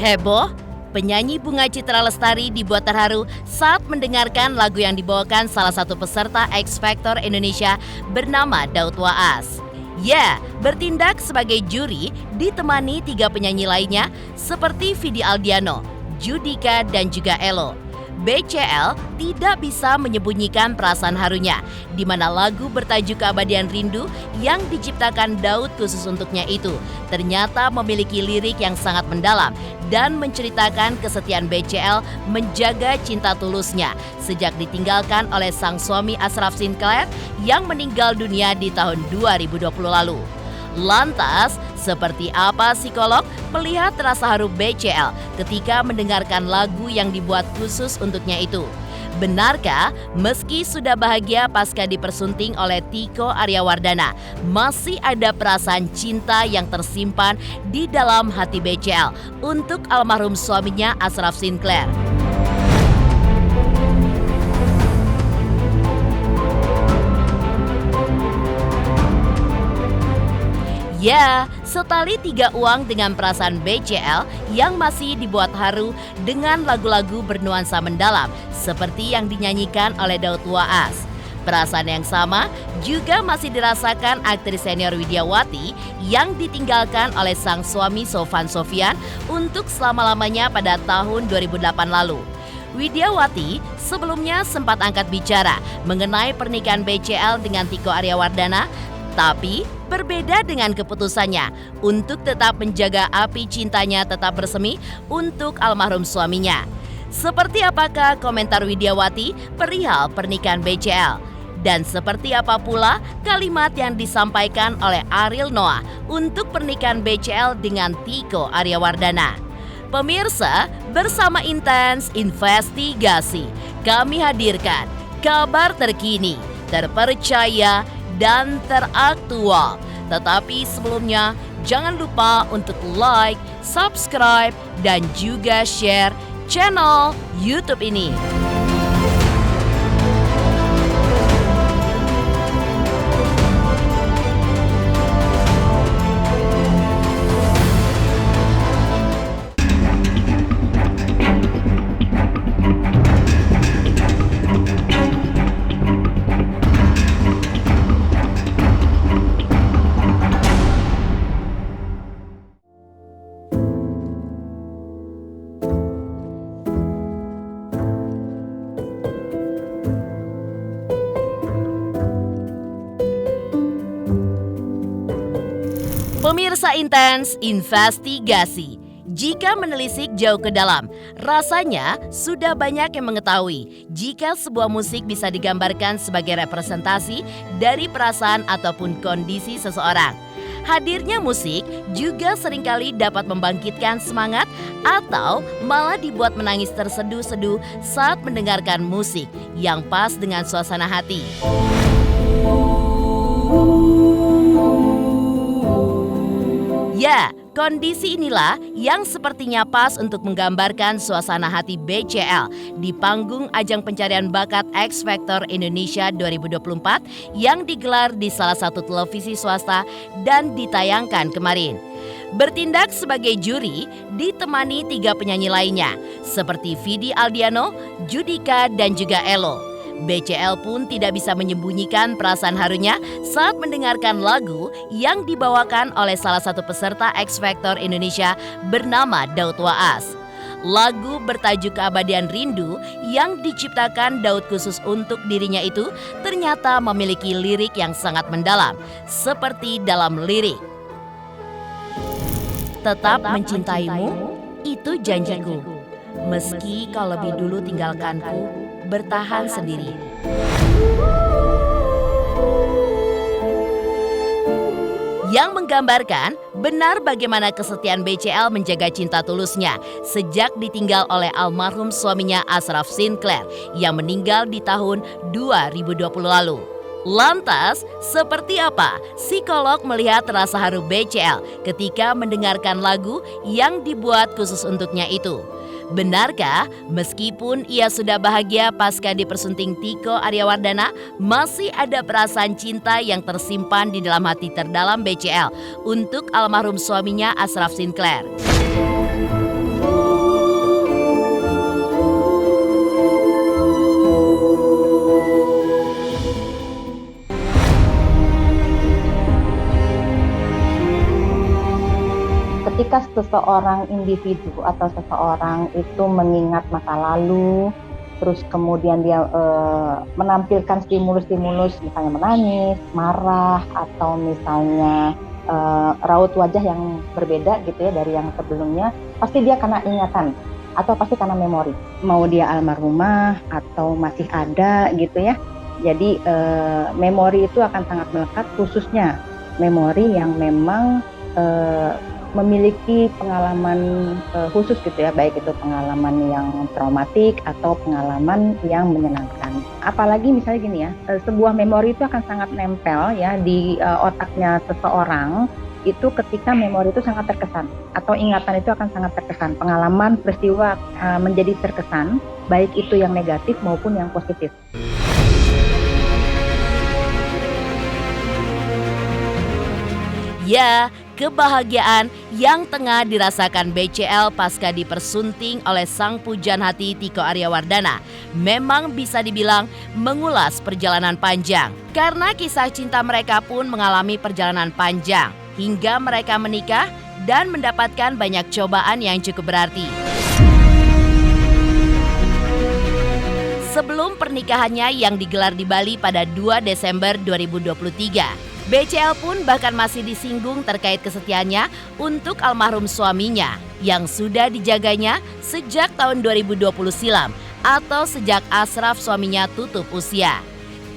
Heboh, penyanyi Bunga Citra Lestari dibuat terharu saat mendengarkan lagu yang dibawakan salah satu peserta X Factor Indonesia bernama Daud Waas. Ya, bertindak sebagai juri ditemani 3 penyanyi lainnya seperti Vidi Aldiano, Judika, dan juga Elo. BCL tidak bisa menyembunyikan perasaan harunya, di mana lagu bertajuk Keabadian Rindu yang diciptakan Daud khusus untuknya itu ternyata memiliki lirik yang sangat mendalam dan menceritakan kesetiaan BCL menjaga cinta tulusnya sejak ditinggalkan oleh sang suami Ashraf Sinclair yang meninggal dunia di tahun 2020 lalu. Lantas, seperti apa psikolog melihat rasa haru BCL ketika mendengarkan lagu yang dibuat khusus untuknya itu? Benarkah meski sudah bahagia pasca dipersunting oleh Tiko Aryawardana, masih ada perasaan cinta yang tersimpan di dalam hati BCL untuk almarhum suaminya Ashraf Sinclair? Ya, setali 3 uang dengan perasaan BCL yang masih dibuat haru dengan lagu-lagu bernuansa mendalam seperti yang dinyanyikan oleh Daud Waas. Perasaan yang sama juga masih dirasakan aktris senior Widiawati yang ditinggalkan oleh sang suami Sofan Sophian untuk selama-lamanya pada tahun 2008 lalu. Widiawati sebelumnya sempat angkat bicara mengenai pernikahan BCL dengan Tiko Aryawardana, tapi berbeda dengan keputusannya untuk tetap menjaga api cintanya tetap bersemi untuk almarhum suaminya. Seperti apakah komentar Widiawati perihal pernikahan BCL? Dan seperti apa pula kalimat yang disampaikan oleh Ariel Noah untuk pernikahan BCL dengan Tiko Aryawardana? Pemirsa, bersama Intens Investigasi, kami hadirkan kabar terkini, terpercaya, dan teraktual. Tetapi sebelumnya, jangan lupa untuk like, subscribe, dan juga share channel YouTube ini. Pemirsa Intens Investigasi, jika menelisik jauh ke dalam, rasanya sudah banyak yang mengetahui jika sebuah musik bisa digambarkan sebagai representasi dari perasaan ataupun kondisi seseorang. Hadirnya musik juga seringkali dapat membangkitkan semangat atau malah dibuat menangis terseduh-seduh saat mendengarkan musik yang pas dengan suasana hati. Ya, kondisi inilah yang sepertinya pas untuk menggambarkan suasana hati BCL di panggung ajang pencarian bakat X Factor Indonesia 2024 yang digelar di salah satu televisi swasta dan ditayangkan kemarin. Bertindak sebagai juri ditemani 3 penyanyi lainnya seperti Vidi Aldiano, Judika, dan juga Elo. BCL pun tidak bisa menyembunyikan perasaan harunya saat mendengarkan lagu yang dibawakan oleh salah satu peserta X Factor Indonesia bernama Daud Waas. Lagu bertajuk Keabadian Rindu yang diciptakan Daud khusus untuk dirinya itu ternyata memiliki lirik yang sangat mendalam, seperti dalam lirik. Tetap mencintaimu, itu janjiku. Meski kau lebih dulu tinggalkanku, bertahan sendiri. Yang menggambarkan benar bagaimana kesetiaan BCL menjaga cinta tulusnya sejak ditinggal oleh almarhum suaminya Ashraf Sinclair yang meninggal di tahun 2020 lalu. Lantas, seperti apa psikolog melihat rasa haru BCL ketika mendengarkan lagu yang dibuat khusus untuknya itu? Benarkah meskipun ia sudah bahagia pasca dipersunting Tiko Aryawardana, masih ada perasaan cinta yang tersimpan di dalam hati terdalam BCL untuk almarhum suaminya Ashraf Sinclair? seseorang individu atau seseorang itu mengingat masa lalu, terus kemudian dia menampilkan stimulus-stimulus misalnya menangis, marah, atau misalnya raut wajah yang berbeda gitu ya dari yang sebelumnya, pasti dia kena ingatan atau pasti karena memori. Mau dia almarhumah atau masih ada gitu ya. Jadi memori itu akan sangat melekat, khususnya memori yang memang memiliki pengalaman khusus gitu ya, baik itu pengalaman yang traumatik atau pengalaman yang menyenangkan. Apalagi misalnya gini ya, sebuah memori itu akan sangat nempel ya di otaknya seseorang itu ketika memori itu sangat terkesan atau ingatan itu akan sangat terkesan. Pengalaman peristiwa menjadi terkesan, baik itu yang negatif maupun yang positif. Ya, kebahagiaan yang tengah dirasakan BCL pasca dipersunting oleh sang pujaan hati Tiko Aryawardana memang bisa dibilang mengulas perjalanan panjang. Karena kisah cinta mereka pun mengalami perjalanan panjang hingga mereka menikah dan mendapatkan banyak cobaan yang cukup berarti. Sebelum pernikahannya yang digelar di Bali pada 2 Desember 2023, BCL pun bahkan masih disinggung terkait kesetiaannya untuk almarhum suaminya yang sudah dijaganya sejak tahun 2020 silam atau sejak Ashraf suaminya tutup usia.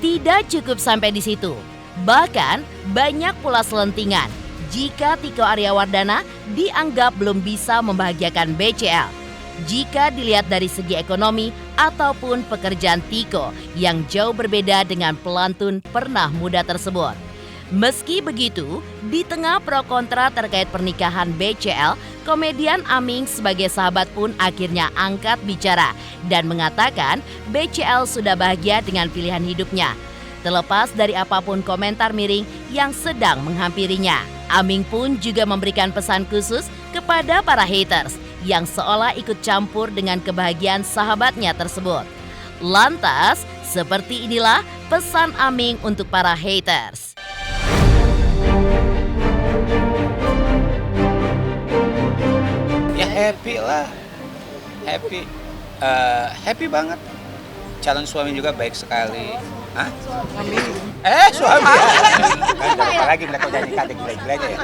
Tidak cukup sampai di situ, bahkan banyak pula selentingan jika Tiko Aryawardana dianggap belum bisa membahagiakan BCL. Jika dilihat dari segi ekonomi ataupun pekerjaan Tiko yang jauh berbeda dengan pelantun pernah muda tersebut. Meski begitu, di tengah pro kontra terkait pernikahan BCL, komedian Aming sebagai sahabat pun akhirnya angkat bicara dan mengatakan BCL sudah bahagia dengan pilihan hidupnya. Terlepas dari apapun komentar miring yang sedang menghampirinya, Aming pun juga memberikan pesan khusus kepada para haters yang seolah ikut campur dengan kebahagiaan sahabatnya tersebut. Lantas, seperti inilah pesan Aming untuk para haters. Ya happy lah, happy banget. Calon suami juga baik sekali. Hah? Suami. Kan apa lagi mereka udah nikah gila-gilanya ya.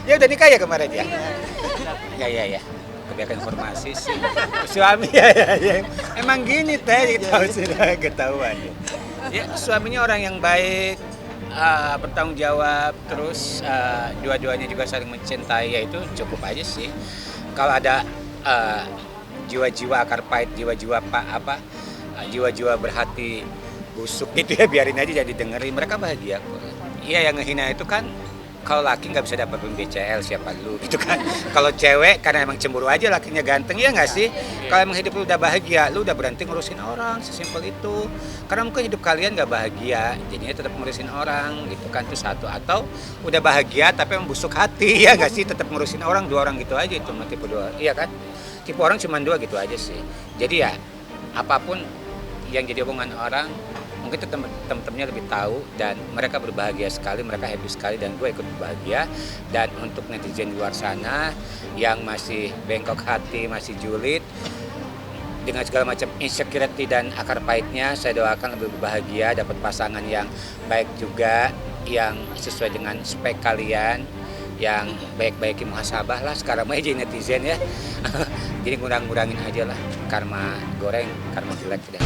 Ya udah nikah ya kemarin ya. Ya. Kebiarkan informasi sih. Suami ya. Emang gini teh tahu sudah ketahuan. Ya suaminya orang yang baik, bertanggung jawab, terus dua-duanya juga saling mencintai, ya itu cukup aja sih. Kalau ada jiwa-jiwa akar pahit, jiwa-jiwa jiwa-jiwa berhati busuk gitu ya, biarin aja jadi dengerin, mereka bahagia kok. Iya, yang ngehina itu kan kalau laki nggak bisa dapat BCL, siapa lu gitu kan. Kalau cewek karena emang cemburu aja lakinya ganteng, ya nggak sih? Kalau emang hidup lu udah bahagia, lu udah berhenti ngurusin orang, sesimpel itu. Karena mungkin hidup kalian nggak bahagia, jadinya tetap ngurusin orang gitu kan, itu satu. Atau udah bahagia tapi emang busuk hati, ya nggak sih? Tetap ngurusin orang, 2 orang gitu aja, itu tipe 2, iya kan? Tipe orang cuma 2 gitu aja sih. Jadi ya apapun yang jadi omongan orang, mungkin teman-temannya lebih tahu, dan mereka berbahagia sekali, mereka happy sekali, dan gue ikut bahagia. Dan untuk netizen di luar sana yang masih bengkok hati, masih julid dengan segala macam insecurity dan akar pahitnya, saya doakan lebih bahagia, dapat pasangan yang baik juga, yang sesuai dengan spek kalian, yang baik-baikin muhasabah lah sekarang mah jadi netizen ya. Jadi ngurangin aja lah karma goreng, karma jelek deh.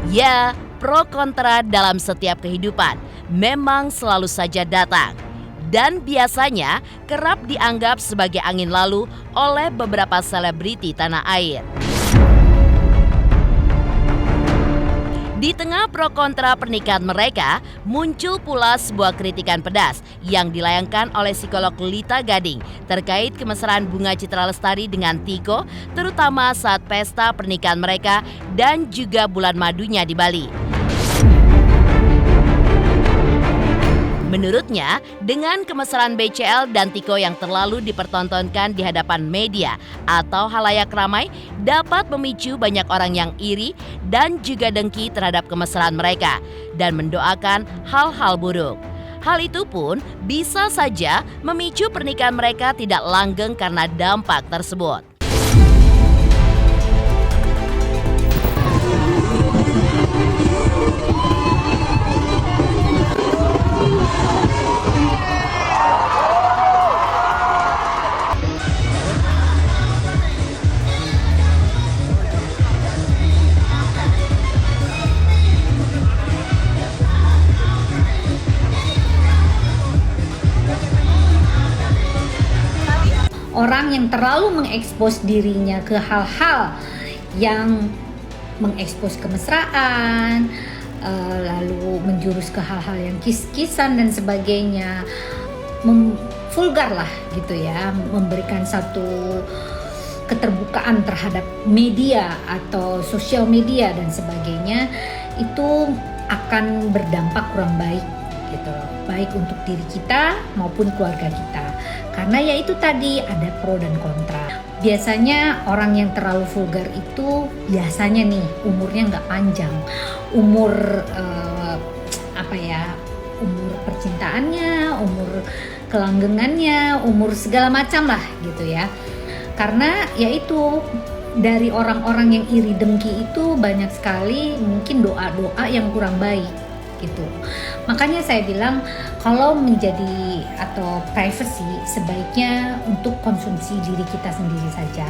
Ya, pro kontra dalam setiap kehidupan memang selalu saja datang dan biasanya kerap dianggap sebagai angin lalu oleh beberapa selebriti tanah air. Di tengah pro kontra pernikahan mereka, muncul pula sebuah kritikan pedas yang dilayangkan oleh psikolog Lita Gading terkait kemesraan Bunga Citra Lestari dengan Tiko, terutama saat pesta pernikahan mereka dan juga bulan madunya di Bali. Menurutnya, dengan kemesraan BCL dan Tiko yang terlalu dipertontonkan di hadapan media atau halayak ramai dapat memicu banyak orang yang iri dan juga dengki terhadap kemesraan mereka dan mendoakan hal-hal buruk. Hal itu pun bisa saja memicu pernikahan mereka tidak langgeng karena dampak tersebut. Orang yang terlalu mengekspos dirinya ke hal-hal yang mengekspos kemesraan, lalu menjurus ke hal-hal yang kis-kisan dan sebagainya, vulgar lah gitu ya, memberikan satu keterbukaan terhadap media atau sosial media dan sebagainya, itu akan berdampak kurang baik gitu loh, baik untuk diri kita maupun keluarga kita. Karena ya itu tadi ada pro dan kontra. Biasanya orang yang terlalu vulgar itu biasanya nih umurnya nggak panjang, umur umur percintaannya, umur kelanggengannya, umur segala macam lah gitu ya. Karena ya itu dari orang-orang yang iri dengki itu banyak sekali mungkin doa-doa yang kurang baik gitu. Makanya saya bilang kalau menjadi atau privacy sebaiknya untuk konsumsi diri kita sendiri saja.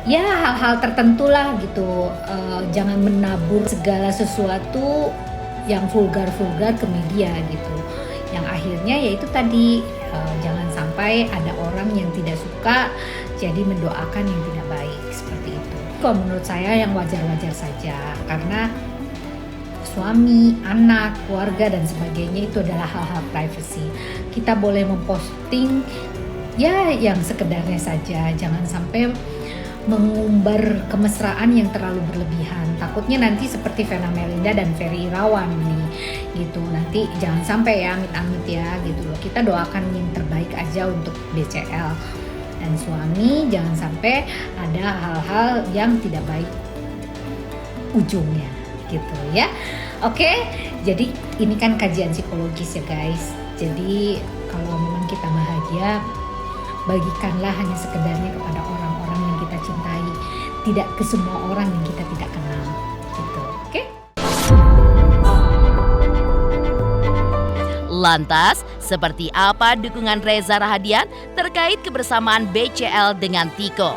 Ya hal-hal tertentu lah gitu, jangan menabur segala sesuatu yang vulgar-vulgar ke media gitu. Yang akhirnya yaitu tadi jangan sampai ada orang yang tidak suka jadi mendoakan yang tidak baik seperti itu. Kalau menurut saya yang wajar-wajar saja, karena suami, anak, keluarga dan sebagainya itu adalah hal-hal privacy. Kita boleh memposting ya yang sekedarnya saja, jangan sampai mengumbar kemesraan yang terlalu berlebihan. Takutnya nanti seperti Vena Melinda dan Ferry Irawan nih gitu. Nanti jangan sampai ya amit-amit ya gitu loh. Kita doakan yang terbaik aja untuk BCL dan suami, jangan sampai ada hal-hal yang tidak baik ujungnya gitu ya. Oke, jadi ini kan kajian psikologis ya guys. Jadi kalau memang kita bahagia, bagikanlah hanya sekedarnya kepada orang-orang yang kita cintai, tidak ke semua orang yang kita tidak kenal gitu. Oke? Lantas, seperti apa dukungan Reza Rahadian terkait kebersamaan BCL dengan Tiko?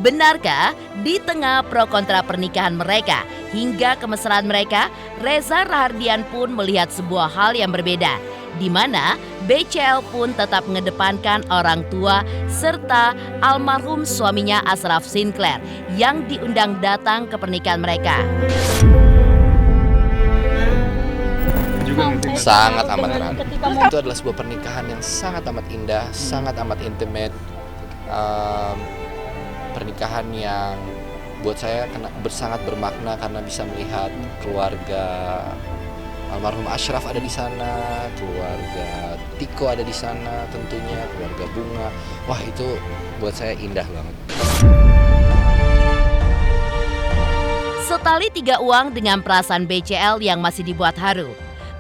Benarkah di tengah pro kontra pernikahan mereka hingga kemesraan mereka, Reza Rahadian pun melihat sebuah hal yang berbeda, di mana BCL pun tetap mengedepankan orang tua serta almarhum suaminya Ashraf Sinclair yang diundang datang ke pernikahan mereka. Sangat amat erat. Itu adalah sebuah pernikahan yang sangat amat indah, sangat amat intimate. Pernikahan yang buat saya sangat bermakna karena bisa melihat keluarga almarhum Ashraf ada di sana, keluarga Tiko ada di sana, tentunya keluarga Bunga. Wah, itu buat saya indah banget. Setali 3 uang dengan perasaan BCL yang masih dibuat haru.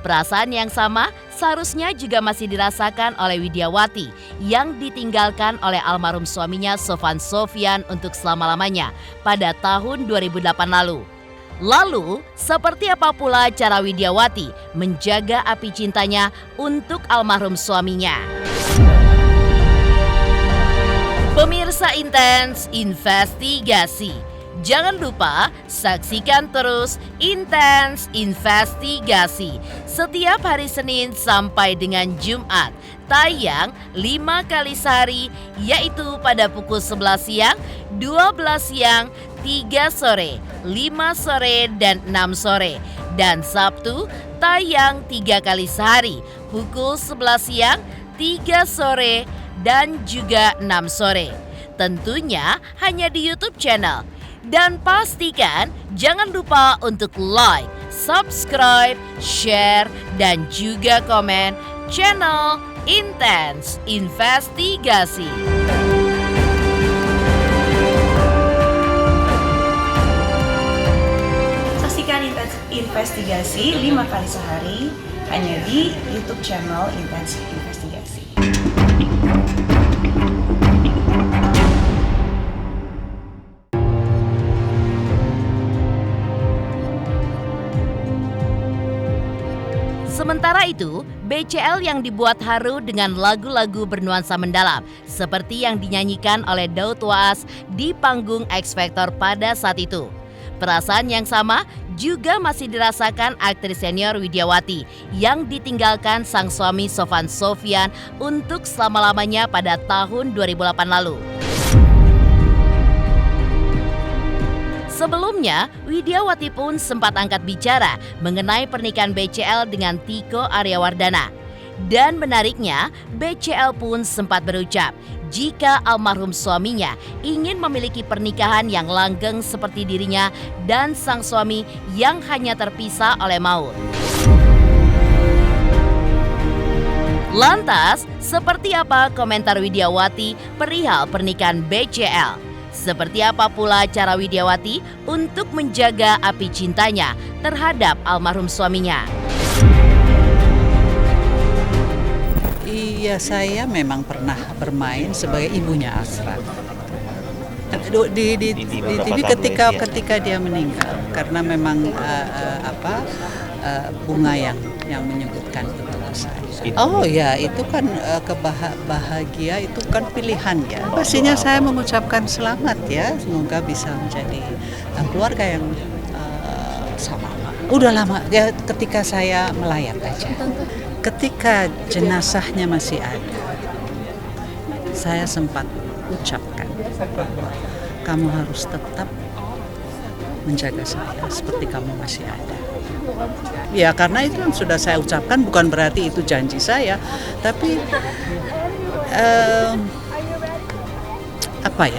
Perasaan yang sama seharusnya juga masih dirasakan oleh Widiawati yang ditinggalkan oleh almarhum suaminya Sofan Sofyan untuk selama-lamanya pada tahun 2008 lalu. Lalu, seperti apa pula cara Widiawati menjaga api cintanya untuk almarhum suaminya? Pemirsa Intens Investigasi, jangan lupa saksikan terus Intens Investigasi setiap hari Senin sampai dengan Jumat. Tayang 5 kali sehari, yaitu pada pukul 11 siang, 12 siang, 3 sore, 5 sore, dan 6 sore. Dan Sabtu tayang 3 kali sehari, pukul 11 siang, 3 sore, dan juga 6 sore. Tentunya hanya di YouTube channel. Dan pastikan jangan lupa untuk like, subscribe, share, dan juga komen channel Intens Investigasi. Saksikan Intens Investigasi 5 kali sehari hanya di YouTube channel Intens Investigasi. Sementara itu, BCL yang dibuat haru dengan lagu-lagu bernuansa mendalam seperti yang dinyanyikan oleh Daud Waas di panggung X Factor pada saat itu. Perasaan yang sama juga masih dirasakan aktris senior Widiawati yang ditinggalkan sang suami Sofan Sofyan untuk selama-lamanya pada tahun 2008 lalu. Sebelumnya, Widiawati pun sempat angkat bicara mengenai pernikahan BCL dengan Tiko Aryawardana. Dan menariknya, BCL pun sempat berucap jika almarhum suaminya ingin memiliki pernikahan yang langgeng seperti dirinya dan sang suami yang hanya terpisah oleh maut. Lantas, seperti apa komentar Widiawati perihal pernikahan BCL? Seperti apa pula cara Widiawati untuk menjaga api cintanya terhadap almarhum suaminya? Iya, saya memang pernah bermain sebagai ibunya Ashraf. Di TV ketika dia meninggal, karena memang bunga yang menyebutkan itu saya. Oh ya, itu kan bahagia itu kan pilihan ya. Pastinya saya mengucapkan selamat ya, semoga bisa menjadi keluarga yang sama. Udah lama ya, ketika saya melayat aja. Ketika jenazahnya masih ada, saya sempat ucapkan bahwa kamu harus tetap menjaga saya seperti kamu masih ada. Ya, karena itu yang sudah saya ucapkan, bukan berarti itu janji saya, tapi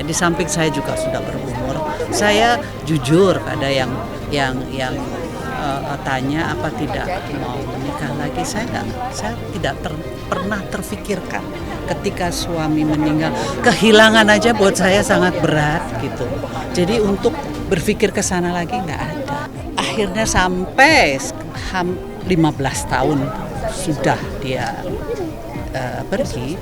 di samping saya juga sudah berumur, saya jujur pada yang tanya apa tidak mau menikah lagi, saya tidak pernah terfikirkan ketika suami meninggal. Kehilangan aja buat saya sangat berat gitu. Jadi untuk berpikir ke sana lagi nggak ada. Akhirnya sampai 15 tahun sudah dia pergi.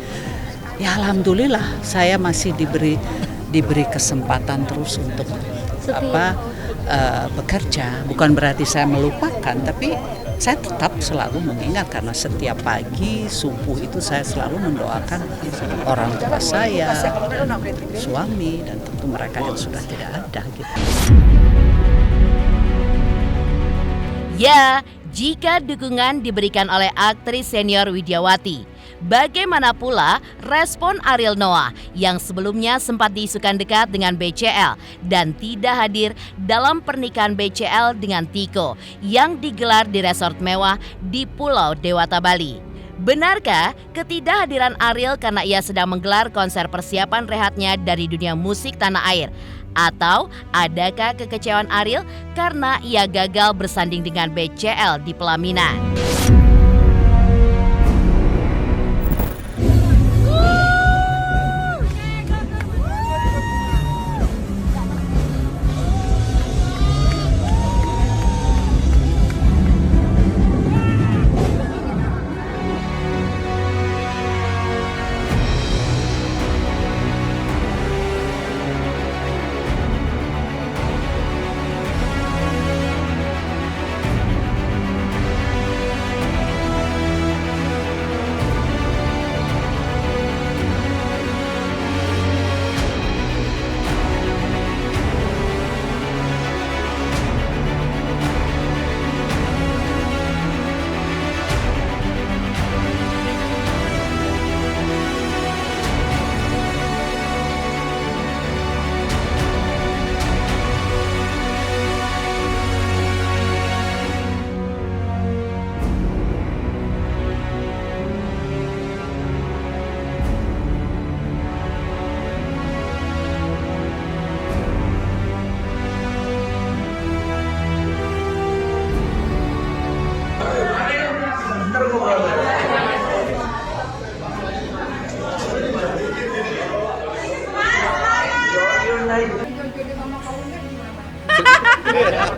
Ya alhamdulillah saya masih diberi kesempatan terus untuk bekerja. Bukan berarti saya melupakan, tapi saya tetap selalu mengingat karena setiap pagi subuh itu saya selalu mendoakan orang tua saya, suami, dan tentu mereka yang sudah tidak ada gitu. Ya, jika dukungan diberikan oleh aktris senior Widiawati, bagaimana pula respon Ariel Noah yang sebelumnya sempat diisukan dekat dengan BCL dan tidak hadir dalam pernikahan BCL dengan Tiko yang digelar di resort mewah di Pulau Dewata, Bali? Benarkah ketidakhadiran Ariel karena ia sedang menggelar konser persiapan rehatnya dari dunia musik tanah air? Atau adakah kekecewaan Ariel karena ia gagal bersanding dengan BCL di pelaminan?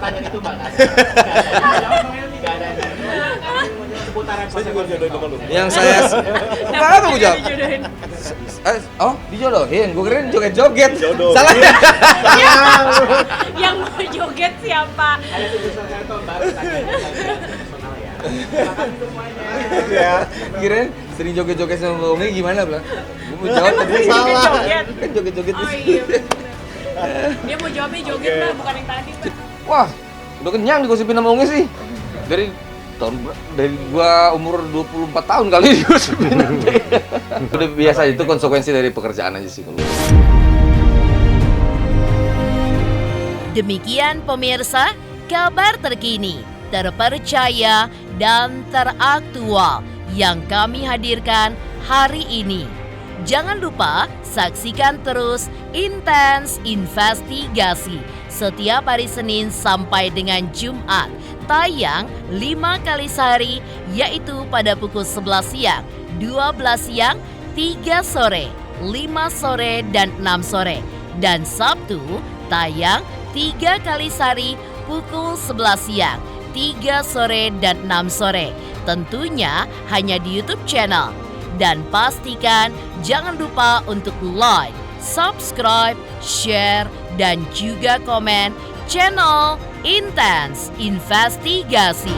Pertanyaan itu Mbak. Yang saya apa gue jawab? Oh, dijodohin. Gue kirain joget-joget. Salah. Yang mau joget siapa? Ya, kirain sering joget-joget sama Mbak Umi gimana, Bang? Gue mau jawab tapi salah. Kan joget-joget. Oh iya. Dia mau jawabnya joget lah, bukan yang tadi. Wah, udah kenyang digosipin sama Ungi sih. Dari gua umur 24 tahun kali digosipin. Udah biasa, itu konsekuensi dari pekerjaan aja sih kalau. Demikian pemirsa, kabar terkini, terpercaya, dan teraktual yang kami hadirkan hari ini. Jangan lupa saksikan terus Intens Investigasi setiap hari Senin sampai dengan Jumat. Tayang 5 kali sehari, yaitu pada pukul 11 siang, 12 siang, 3 sore, 5 sore, dan 6 sore. Dan Sabtu tayang 3 kali sehari pukul 11 siang, 3 sore, dan 6 sore. Tentunya hanya di YouTube channel. Dan pastikan jangan lupa untuk like, subscribe, share, dan juga komen channel Intens Investigasi.